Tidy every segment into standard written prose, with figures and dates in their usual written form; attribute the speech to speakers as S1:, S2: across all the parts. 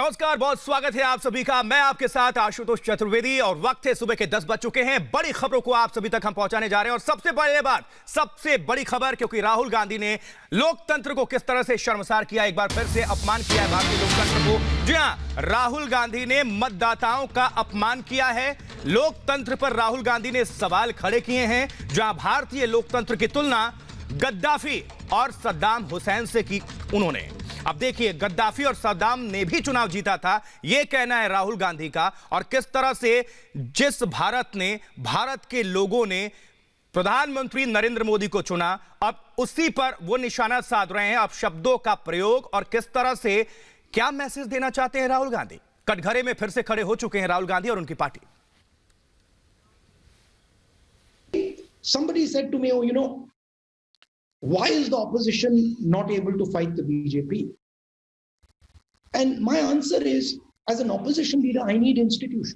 S1: नमस्कार, बहुत स्वागत है आप सभी का। मैं आपके साथ आशुतोष चतुर्वेदी और वक्त है सुबह के 10 बज चुके हैं। बड़ी खबरों को आप सभी तक हम पहुंचाने जा रहे हैं और सबसे पहले बात, सबसे बड़ी खबर, क्योंकि राहुल गांधी ने लोकतंत्र को किस तरह से शर्मसार किया, एक बार फिर से अपमान किया है भारतीय लोकतंत्र को। जी हां, राहुल गांधी ने मतदाताओं का अपमान किया है। लोकतंत्र पर राहुल गांधी ने सवाल खड़े किए हैं, जहां भारतीय लोकतंत्र की तुलना गद्दाफी और सद्दाम हुसैन से की उन्होंने। अब देखिए, गद्दाफी और सद्दाम ने भी चुनाव जीता था, यह कहना है राहुल गांधी का। और किस तरह से जिस भारत के लोगों ने प्रधानमंत्री नरेंद्र मोदी को चुना, अब उसी पर वो निशाना साध रहे हैं, अब शब्दों का प्रयोग। और किस तरह से क्या मैसेज देना चाहते हैं राहुल गांधी। कटघरे में फिर से खड़े हो चुके हैं राहुल गांधी और उनकी party.
S2: Somebody said to me, oh, why is the opposition not able to fight the BJP? And my answer is, as an opposition leader, I need institutions.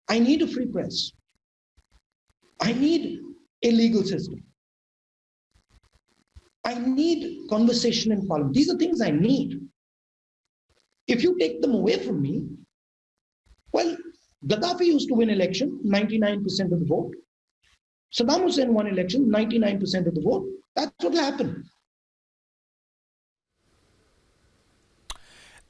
S2: I need a free press. I need a legal system. I need conversation in parliament. These are things I need. If you take them away from me, well, Gaddafi used to win election, 99% of the vote. Saddam Hussein won election, 99% of the vote. That's what happened.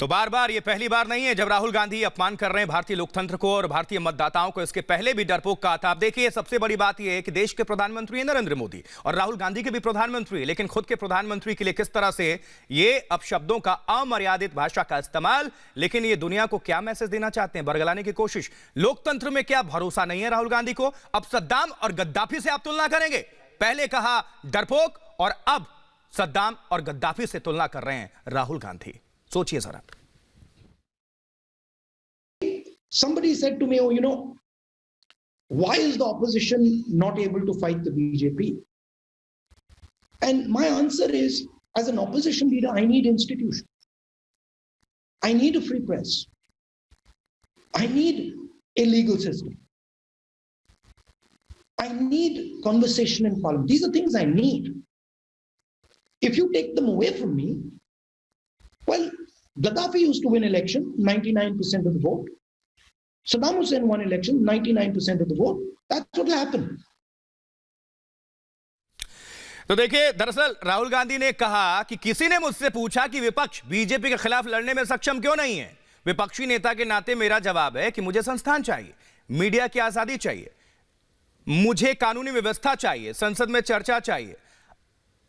S1: तो बार बार ये पहली बार नहीं है जब राहुल गांधी अपमान कर रहे हैं भारतीय लोकतंत्र को और भारतीय मतदाताओं को। इसके पहले भी डरपोक कहा था। आप देखिए, सबसे बड़ी बात यह है कि देश के प्रधानमंत्री हैं नरेंद्र मोदी और राहुल गांधी के भी प्रधानमंत्री, लेकिन खुद के प्रधानमंत्री के लिए किस तरह से ये अब शब्दों का अमर्यादित भाषा का इस्तेमाल। लेकिन ये दुनिया को क्या मैसेज देना चाहते हैं, बरगलाने की कोशिश। लोकतंत्र में क्या भरोसा नहीं है राहुल गांधी को? अब सद्दाम और गद्दाफी से आप तुलना करेंगे। पहले कहा डरपोक और अब सद्दाम और गद्दाफी से तुलना कर रहे हैं राहुल गांधी। सोचिए जरा।
S2: Somebody said to me, oh, why is the opposition not able to fight the BJP? And my answer is, as an opposition leader, I need institutions. I need a free press. I need a legal system. I need conversation in parliament. These are things I need. If you take them away from me, well, Gaddafi used to win election, 99% of the vote. Saddam Hussein won election, 99% of the vote. That's what happened.
S1: तो देखिए, दरअसल राहुल गांधी ने कहा कि किसी ने मुझसे पूछा कि विपक्ष बीजेपी के खिलाफ लड़ने में सक्षम क्यों नहीं है। विपक्षी नेता के नाते मेरा जवाब है कि मुझे संस्थान चाहिए, मीडिया की आजादी चाहिए, मुझे कानूनी व्यवस्था चाहिए, संसद में चर्चा चाहिए।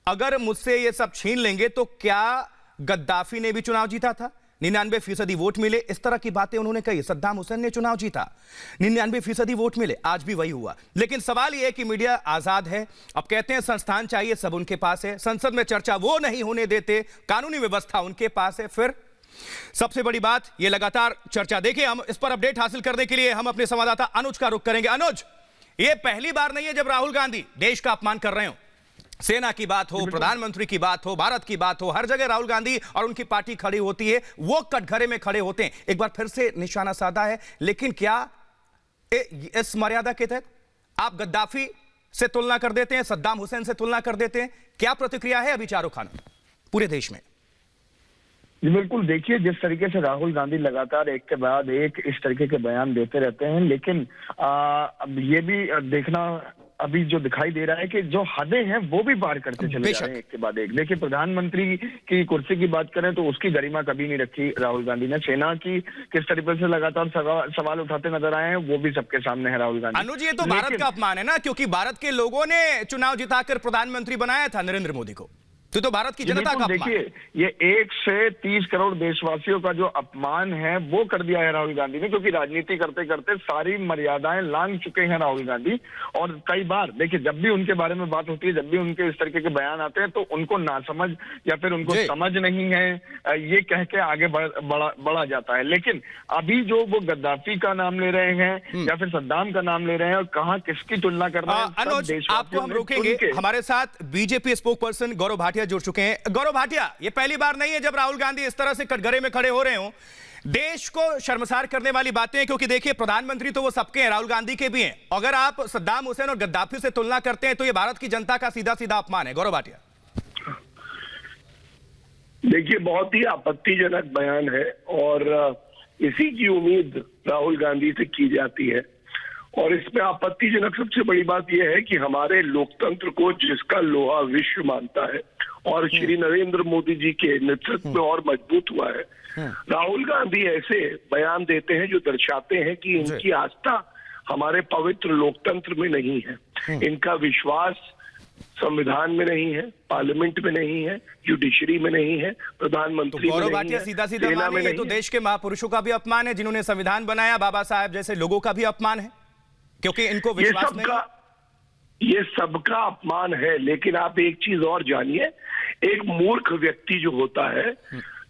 S1: अगर मुझसे ये सब छीन लेंगे तो क्या गद्दाफी ने भी चुनाव जीता था? 99% वोट मिले, इस तरह की बातें उन्होंने कही। सद्दाम हुसैन ने चुनाव जीता, 99% वोट मिले, आज भी वही हुआ। लेकिन सवाल यह है कि मीडिया आजाद है। अब कहते हैं संस्थान चाहिए, सब उनके पास है, संसद में चर्चा वो नहीं होने देते, कानूनी व्यवस्था उनके पास है। फिर सबसे बड़ी बात, ये लगातार चर्चा। देखिए, हम इस पर अपडेट हासिल करने के लिए हम अपने संवाददाता अनुज का रुख करेंगे। अनुज, ये पहली बार नहीं है जब राहुल गांधी देश का अपमान कर रहे हो। सेना की बात हो, प्रधानमंत्री की बात हो, भारत की बात हो, हर जगह राहुल गांधी और उनकी पार्टी खड़ी होती है, वो कटघरे में खड़े होते हैं। एक बार फिर से निशाना साधा है। लेकिन क्या इस मर्यादा के तहत आप गद्दाफी से तुलना कर देते हैं, सद्दाम हुसैन से तुलना कर देते हैं? क्या प्रतिक्रिया है अभी चारों खानों पूरे देश में?
S3: जी बिल्कुल, देखिए जिस तरीके से राहुल गांधी लगातार एक के बाद एक इस तरीके के बयान देते रहते हैं, लेकिन अब ये भी देखना अभी जो दिखाई दे रहा है कि जो हदें हैं वो भी पार करते चले जा रहे हैं एक के बाद एक। देखिए, प्रधानमंत्री की कुर्सी की बात करें तो उसकी गरिमा कभी नहीं रखी राहुल गांधी ने। सेना की किस तरीके से लगातार सवाल उठाते नजर आए हैं, वो भी सबके सामने है राहुल गांधी।
S1: अनुज, ये तो भारत का अपमान है ना, क्योंकि भारत के लोगों ने चुनाव जिताकर प्रधानमंत्री बनाया था नरेंद्र मोदी को। तो भारत की जनता का अपमान।
S3: देखिए, ये 1 से 30 करोड़ देशवासियों का जो अपमान है वो कर दिया है राहुल गांधी ने, क्योंकि राजनीति करते करते सारी मर्यादाएं लांघ चुके हैं राहुल गांधी। और कई बार देखिए, जब भी उनके बारे में बात होती है, जब भी उनके इस तरीके के बयान आते हैं, तो उनको नासमझ या फिर उनको समझ नहीं है ये कह के आगे बढ़ा जाता है। लेकिन अभी जो वो गद्दाफी का नाम ले रहे हैं या फिर सद्दाम का नाम ले रहे हैं और कहां किसकी तुलना कर रहे हैं,
S1: अनुज, आपको हम रोकेंगे। हमारे साथ BJP spoke person Gaurav Bhatia जुड़ चुके हैं। गौरव भाटिया, ये पहली बार नहीं है जब राहुल गांधी इस तरह से कटघरे में खड़े हो रहे हो। देश को शर्मसार करने वाली बातें हैं, क्योंकि देखिए, प्रधानमंत्री तो वो सबके हैं, राहुल गांधी के भी हैं। अगर आप सद्दाम हुसैन और गद्दाफी से तुलना करते हैं तो ये भारत की जनता का सीधा सीधा अपमान है। गौरव भाटिया।
S4: देखिए, बहुत ही आपत्तिजनक बयान है और इसी की उम्मीद राहुल गांधी से की जाती है। और इसमें आपत्तिजनक सबसे बड़ी बात यह है कि हमारे लोकतंत्र को जिसका लोहा विश्व मानता है और श्री नरेंद्र मोदी जी के नेतृत्व में और मजबूत हुआ है, राहुल गांधी ऐसे बयान देते हैं जो दर्शाते हैं कि इनकी आस्था हमारे पवित्र लोकतंत्र में नहीं है, इनका विश्वास संविधान में नहीं है, पार्लियामेंट में नहीं है, जुडिशरी में नहीं है, प्रधानमंत्री
S1: तो
S4: में
S1: गौरव
S4: नहीं
S1: भाटिया
S4: है,
S1: सीधा सीधा
S4: सेना में
S1: मानिए, ये
S4: नहीं
S1: तो
S4: है।
S1: देश के महापुरुषों का भी अपमान है जिन्होंने संविधान बनाया, बाबा साहब जैसे लोगों का भी अपमान है, क्योंकि इनको विश्वास नहीं।
S4: ये सबका अपमान है, लेकिन आप एक चीज और जानिए, एक मूर्ख व्यक्ति जो होता है,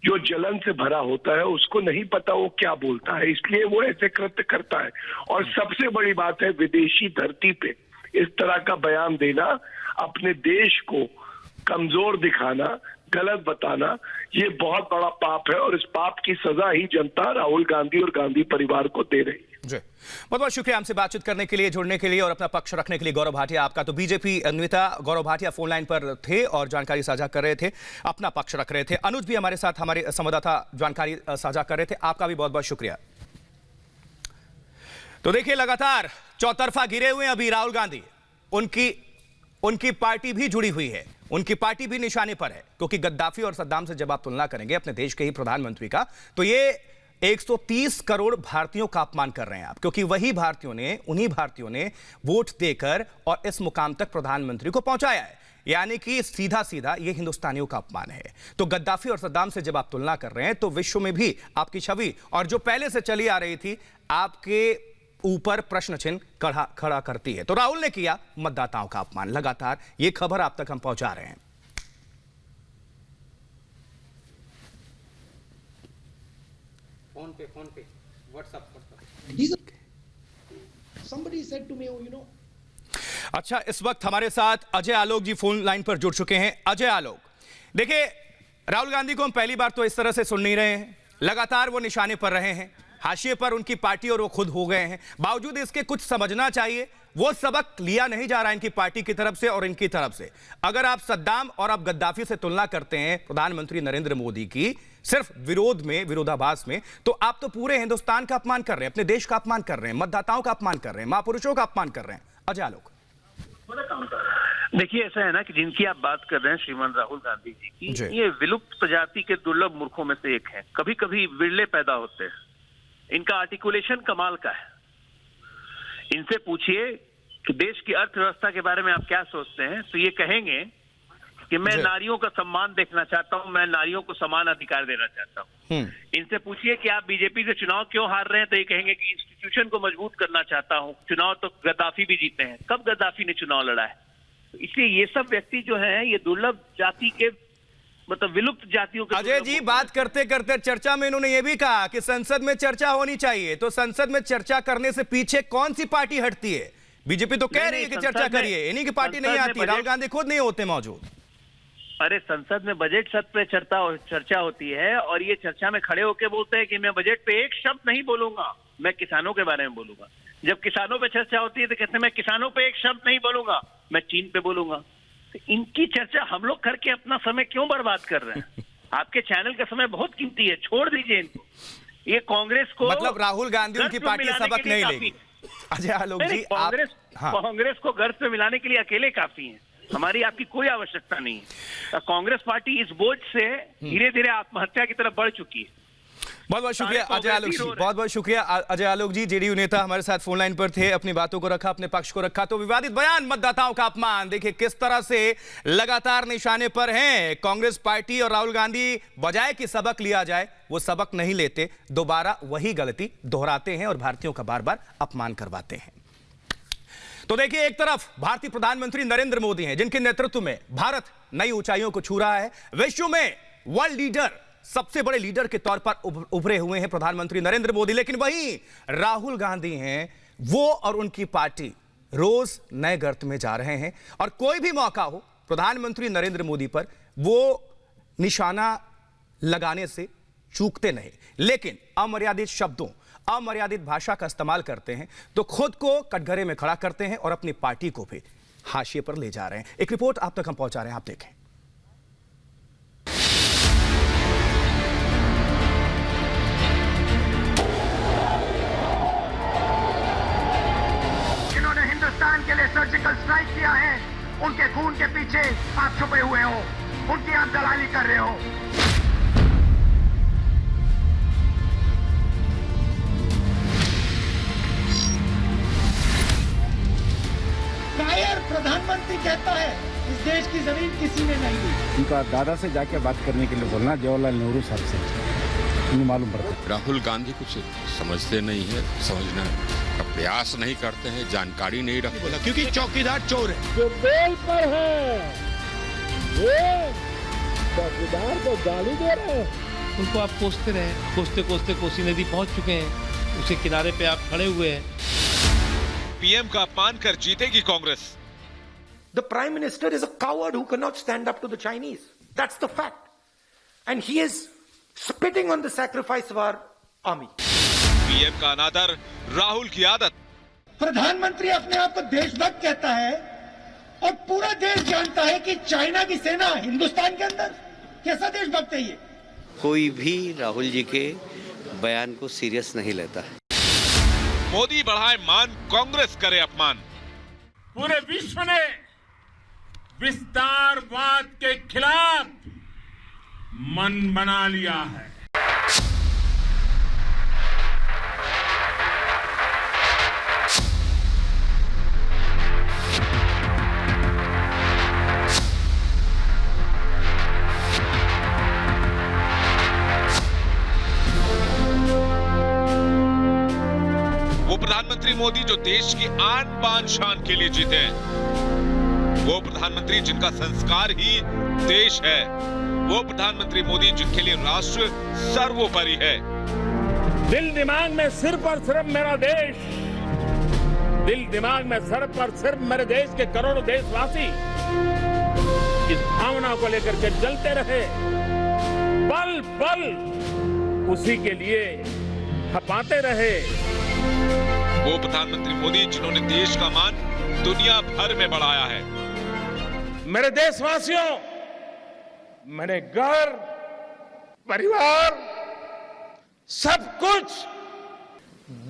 S4: जो जलन से भरा होता है, उसको नहीं पता वो क्या बोलता है, इसलिए वो ऐसे कृत्य करता है। और सबसे बड़ी बात है, विदेशी धरती पे इस तरह का बयान देना, अपने देश को कमजोर दिखाना, गलत बताना, ये बहुत बड़ा पाप है और इस पाप की सजा ही जनता राहुल गांधी और गांधी परिवार को दे रही है।
S1: जी, बहुत बहुत शुक्रिया हमसे बातचीत करने के लिए, जुड़ने के लिए और अपना पक्ष रखने के लिए गौरव भाटिया। आपका तो बीजेपी नेता गौरव भाटिया फोन लाइन पर थे और जानकारी साझा कर रहे थे, अपना पक्ष रख रहे थे। अनुज भी हमारे साथ, हमारे संवाददाता जानकारी साझा कर रहे थे। आपका भी बहुत बहुत शुक्रिया। तो देखिए, लगातार चौतरफा गिरे हुए अभी राहुल गांधी, उनकी पार्टी भी जुड़ी हुई है, उनकी पार्टी भी निशाने पर है, क्योंकि गद्दाफी और सद्दाम से जब आप तुलना करेंगे अपने देश के ही प्रधानमंत्री का, तो ये 130 करोड़ भारतीयों का अपमान कर रहे हैं आप, क्योंकि उन्हीं भारतीयों ने वोट देकर और इस मुकाम तक प्रधानमंत्री को पहुंचाया है। यानी कि सीधा सीधा ये हिंदुस्तानियों का अपमान है। तो गद्दाफी और सद्दाम से जब आप तुलना कर रहे हैं, तो विश्व में भी आपकी छवि और जो पहले से चली आ रही थी, आपके ऊपर प्रश्न चिन्ह खड़ा करती है। तो राहुल ने किया मतदाताओं का अपमान। लगातार ये खबर आप तक हम पहुंचा रहे हैं।
S5: फोन पे WhatsApp
S2: Somebody said to me,
S1: अच्छा, इस वक्त हमारे साथ अजय आलोक जी फोन लाइन पर जुड़ चुके हैं। अजय आलोक, देखिए, राहुल गांधी को हम पहली बार तो इस तरह से सुन नहीं रहे हैं, लगातार वो निशाने पर रहे हैं, हाशिए पर उनकी पार्टी और वो खुद हो गए हैं। बावजूद इसके कुछ समझना चाहिए, वो सबक लिया नहीं जा रहा है इनकी पार्टी की तरफ से और इनकी तरफ से। अगर आप सद्दाम और आप गद्दाफी से तुलना करते हैं प्रधानमंत्री नरेंद्र मोदी की, सिर्फ विरोधाभास में, तो आप तो पूरे हिंदुस्तान का अपमान कर रहे हैं, अपने देश का अपमान कर रहे हैं, मतदाताओं का अपमान कर रहे हैं, महापुरुषों का अपमान कर रहे हैं। अजय आलोक,
S6: देखिए, ऐसा है ना कि जिनकी आप बात कर रहे हैं श्रीमान राहुल गांधी जी की, ये विलुप्त प्रजाति के दुर्लभ मूर्खों में से एक है। कभी कभी विरले पैदा होते हैं। इनका आर्टिकुलेशन कमाल का है। इनसे पूछिए कि देश की अर्थव्यवस्था के बारे में आप क्या सोचते हैं, तो ये कहेंगे कि मैं नारियों का सम्मान देखना चाहता हूं, मैं नारियों को समान अधिकार देना चाहता हूं। इनसे पूछिए कि आप बीजेपी से चुनाव क्यों हार रहे हैं, तो ये कहेंगे कि इंस्टीट्यूशन को मजबूत करना चाहता हूं। चुनाव तो गद्दाफी भी जीते हैं, कब गद्दाफी ने चुनाव लड़ा है? तो इसलिए ये सब व्यक्ति जो हैं, ये दुर्लभ जाति के, मतलब विलुप्त जातियों के।
S1: अजय जी, बात करते करते चर्चा में इन्होंने ये भी कहा कि संसद में चर्चा होनी चाहिए, तो संसद में चर्चा करने से पीछे कौन सी पार्टी हटती है? बीजेपी तो कह रही है कि चर्चा करिए, इन्हीं की पार्टी नहीं आती, राहुल गांधी खुद नहीं होते मौजूद।
S6: अरे, संसद में बजट सत्र पे चर्चा होती है और ये चर्चा में खड़े होकर बोलते हैं कि मैं बजट पे एक शब्द नहीं बोलूंगा, मैं किसानों के बारे में बोलूंगा। जब किसानों पे चर्चा होती है तो कहते हैं मैं किसानों पे एक शब्द नहीं बोलूंगा, मैं चीन पे बोलूंगा। तो इनकी चर्चा हम लोग करके अपना समय क्यों बर्बाद कर रहे हैं? आपके चैनल का समय बहुत कीमती है, छोड़ दीजिए इनको। ये कांग्रेस को,
S1: मतलब राहुल गांधी उनकी पार्टी सबक नहीं लेगी। अजय आलोक जी,
S6: कांग्रेस को गर्द पे मिलाने के लिए अकेले काफी हैं, हमारी आपकी कोई आवश्यकता नहीं है। कांग्रेस पार्टी इस बोझ से धीरे धीरे आत्महत्या की तरफ बढ़ चुकी है।
S1: बहुत बहुत शुक्रिया अजय आलोक जी, बहुत बहुत शुक्रिया अजय आलोक जी। जेडीयू नेता हमारे साथ फोन लाइन पर थे, अपनी बातों को रखा, अपने पक्ष को रखा। तो विवादित बयान, मतदाताओं का अपमान, देखिए किस तरह से लगातार निशाने पर हैं कांग्रेस पार्टी और राहुल गांधी। बजाय कि सबक लिया जाए, वो सबक नहीं लेते, दोबारा वही गलती दोहराते हैं और भारतीयों का बार बार अपमान करवाते हैं। तो देखिए, एक तरफ भारतीय प्रधानमंत्री नरेंद्र मोदी हैं, जिनके नेतृत्व में भारत नई ऊंचाइयों को छू रहा है। विश्व में वर्ल्ड लीडर, सबसे बड़े लीडर के तौर पर उभरे हुए हैं प्रधानमंत्री नरेंद्र मोदी। लेकिन वहीं राहुल गांधी हैं, वो और उनकी पार्टी रोज नए गर्त में जा रहे हैं और कोई भी मौका हो प्रधानमंत्री नरेंद्र मोदी पर, वो निशाना लगाने से चूकते नहीं। लेकिन अमर्यादित शब्दों, अमर्यादित भाषा का इस्तेमाल करते हैं, तो खुद को कटघरे में खड़ा करते हैं और अपनी पार्टी को भी हाशिए पर ले जा रहे हैं। एक रिपोर्ट आप तक हम पहुंचा रहे हैं, आप देखें।
S7: स्ट्राइक किया है, उनके खून के पीछे आप छुपे हुए हो, उनकी आप दलाली कर रहे हो।
S2: कायर प्रधानमंत्री कहता है इस देश की जमीन किसी ने नहीं दी।
S8: उनका दादा से जाके बात करने के लिए बोलना, जवाहरलाल नेहरू साहब से, उन्हें मालूम पड़ता है।
S9: राहुल गांधी कुछ समझते नहीं है, समझना का प्रयास नहीं करते हैं, जानकारी नहीं रखते,
S1: क्योंकि चौकीदार चोर है।
S10: जो बेल पर है वो चौकीदार को गाली दे रहे हैं।
S11: उनको आप कोसते रहे, कोसते कोसते कोसी नदी पहुंच चुके हैं, उसे किनारे पे आप खड़े हुए हैं।
S12: पीएम का अपमान कर जीतेगी Congress.
S7: The Prime Minister is a coward who cannot stand up to the Chinese. That's the fact. And he is spitting on the sacrifice of our army.
S12: PM का अनादर राहुल की आदत।
S2: प्रधानमंत्री अपने आप को देशभक्त कहता है और पूरा देश जानता है कि चाइना की सेना हिंदुस्तान के अंदर। कैसा देशभक्त है ये?
S13: कोई भी राहुल जी के बयान को सीरियस नहीं लेता है।
S12: मोदी बढ़ाए मान, कांग्रेस करे अपमान।
S10: पूरे विश्व ने विस्तारवाद के खिलाफ मन बना लिया है।
S12: वो प्रधानमंत्री मोदी जो देश की आन बान शान के लिए जीते हैं, वो प्रधानमंत्री जिनका संस्कार ही देश है, वो प्रधानमंत्री मोदी जिनके लिए राष्ट्र सर्वोपरि है।
S10: दिल दिमाग में सिर्फ और सिर्फ मेरा देश, दिल दिमाग में सिर्फ और सिर्फ मेरे देश के करोड़ों देशवासी इस भावना को लेकर के जलते रहे, पल पल उसी के लिए खपाते रहे।
S12: वो प्रधानमंत्री मोदी जिन्होंने देश का मान दुनिया भर में बढ़ाया है।
S10: मेरे देशवासियों, मैंने घर, परिवार, सब कुछ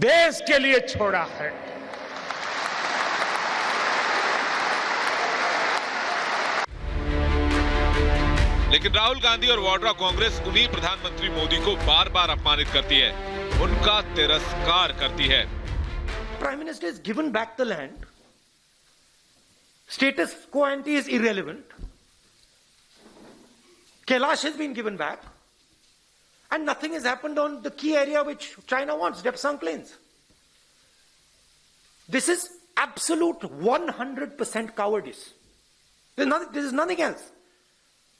S10: देश के लिए छोड़ा है।
S12: लेकिन राहुल गांधी और वाड्रा कांग्रेस उन्हीं प्रधानमंत्री मोदी को बार बार अपमानित करती है, उनका तिरस्कार करती है।
S7: Prime Minister has given back the land. Status quo ante is irrelevant. Kailash has been given back. And nothing has happened on the key area which China wants, Depsang Plains. This is absolute 100% cowardice. There is nothing else.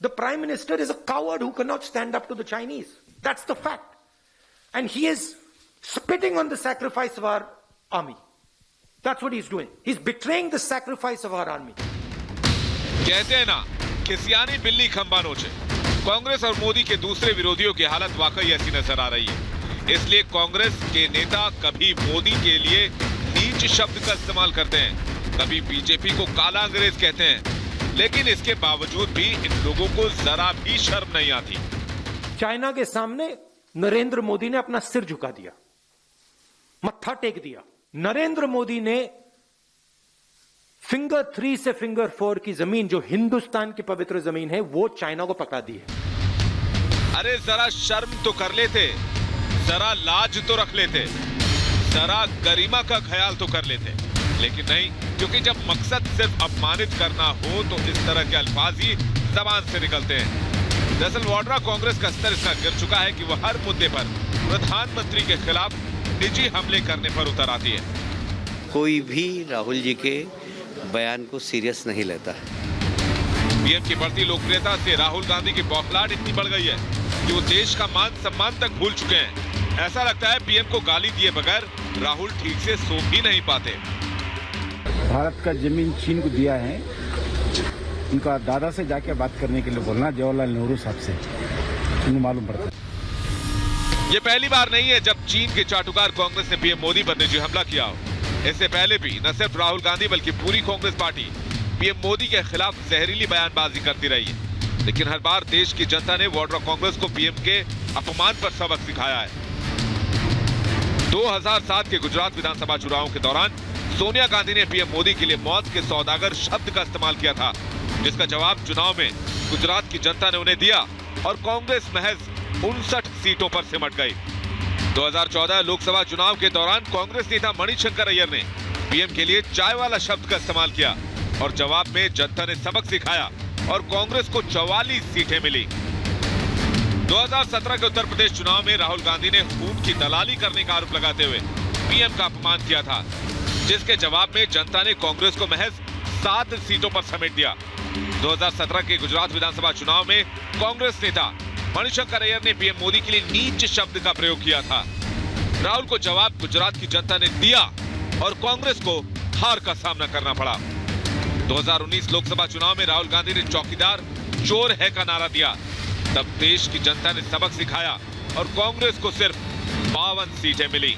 S7: The Prime Minister is a coward who cannot stand up to the Chinese. That's the fact. And he is spitting on the sacrifice of our army. That's what he's doing. He's betraying the sacrifice of our army.
S12: कहते हैं ना कि सियानी बिल्ली खंबा नोचे। कांग्रेस और मोदी के दूसरे विरोधियों की हालत वाकई ऐसी नजर आ रही है। इसलिए कांग्रेस के नेता कभी मोदी के लिए नीच शब्द का इस्तेमाल करते हैं, कभी बीजेपी को काला अंग्रेज कहते हैं, लेकिन इसके बावजूद भी इन लोगों को जरा भी शर्म नहीं आती।
S7: चाइना के सामने नरेंद्र मोदी ने अपना सिर झुका दिया, मत्था टेक दिया। नरेंद्र मोदी ने फिंगर 3 से फिंगर 4 की जमीन, जो हिंदुस्तान की पवित्र जमीन है, वो चाइना को पकड़ा दी है।
S12: अरे जरा शर्म तो कर लेते, जरा लाज तो रख लेते, जरा गरिमा का ख्याल तो कर लेते, लेकिन नहीं, क्योंकि जब मकसद सिर्फ अपमानित करना हो तो इस तरह के अल्फाज ही जबान से निकलते हैं। दरअसल वाड्रा कांग्रेस का स्तर इतना गिर चुका है कि वह हर मुद्दे पर प्रधानमंत्री के खिलाफ निजी हमले करने पर उतर आती है।
S13: कोई भी राहुल जी के बयान को सीरियस नहीं लेता है।
S12: पीएम की बढ़ती लोकप्रियता से राहुल गांधी की बौखलाहट इतनी बढ़ गई है कि वो देश का मान सम्मान तक भूल चुके हैं। ऐसा लगता है पीएम को गाली दिए बगैर राहुल ठीक से सो भी नहीं पाते।
S8: भारत का जमीन चीन को दिया है, उनका दादा से जाके बात करने के लिए बोलना, जवाहरलाल नेहरू साहब से, उन्हें मालूम पड़ता है।
S12: ये पहली बार नहीं है जब चीन के चाटुकार कांग्रेस ने पीएम मोदी पर निजी हमला किया हो। इससे पहले भी न सिर्फ राहुल गांधी बल्कि पूरी कांग्रेस पार्टी पीएम मोदी के खिलाफ जहरीली बयानबाजी करती रही है, लेकिन हर बार देश की जनता ने वाड्रा कांग्रेस को पीएम के अपमान पर सबक सिखाया है। 2007 के गुजरात विधानसभा चुनावों के दौरान सोनिया गांधी ने पीएम मोदी के लिए मौत के सौदागर शब्द का इस्तेमाल किया था, जिसका जवाब चुनाव में गुजरात की जनता ने उन्हें दिया और कांग्रेस महज 59 सीटों पर सिमट गई। 2014 लोकसभा चुनाव के दौरान कांग्रेस नेता मणिशंकर अय्यर ने पीएम के लिए चाय वाला शब्द का इस्तेमाल किया और जवाब में जनता ने सबक सिखाया और कांग्रेस को 44 सीटें मिली। 2017 के उत्तर प्रदेश चुनाव में राहुल गांधी ने खून की दलाली करने का आरोप लगाते हुए पीएम का अपमान किया था, जिसके जवाब में जनता ने कांग्रेस को महज 7 सीटों पर समेट दिया। 2017 के गुजरात विधानसभा चुनाव में कांग्रेस नेता मणिशंकर अय्यर ने पीएम मोदी के लिए नीच शब्द का प्रयोग किया था। राहुल को जवाब गुजरात की जनता ने दिया और कांग्रेस को हार का सामना करना पड़ा। 2019 लोकसभा चुनाव में राहुल गांधी ने चौकीदार चोर है का नारा दिया, तब देश की जनता ने सबक सिखाया और कांग्रेस को सिर्फ 52 सीटें मिली।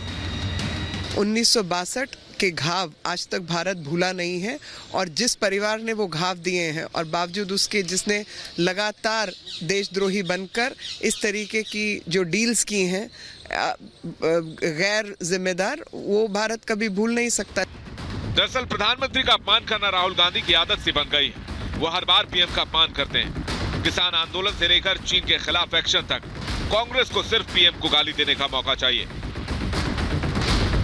S14: 1962 के घाव आज तक भारत भूला नहीं है और जिस परिवार ने वो घाव दिए हैं और बावजूद उसके जिसने लगातार देशद्रोही बनकर इस तरीके की जो डील्स की हैं गैर जिम्मेदार, वो भारत कभी भूल नहीं सकता।
S12: दरअसल प्रधानमंत्री का अपमान करना राहुल गांधी की आदत सी बन गई है। वो हर बार पीएम का अपमान करते हैं। किसान आंदोलन से लेकर चीन के खिलाफ एक्शन तक कांग्रेस को सिर्फ पीएम को गाली देने का मौका चाहिए।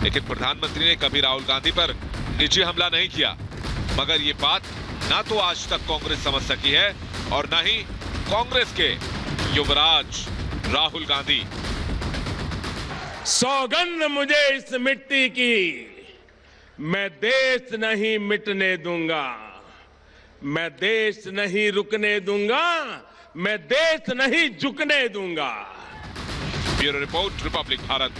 S12: लेकिन प्रधानमंत्री ने कभी राहुल गांधी पर निजी हमला नहीं किया, मगर ये बात ना तो आज तक कांग्रेस समझ सकी है और ना ही कांग्रेस के युवराज राहुल गांधी।
S10: सौगंध मुझे इस मिट्टी की, मैं देश नहीं मिटने दूंगा, मैं देश नहीं रुकने दूंगा, मैं देश नहीं झुकने दूंगा।
S12: Bureau report, Republic Bharat.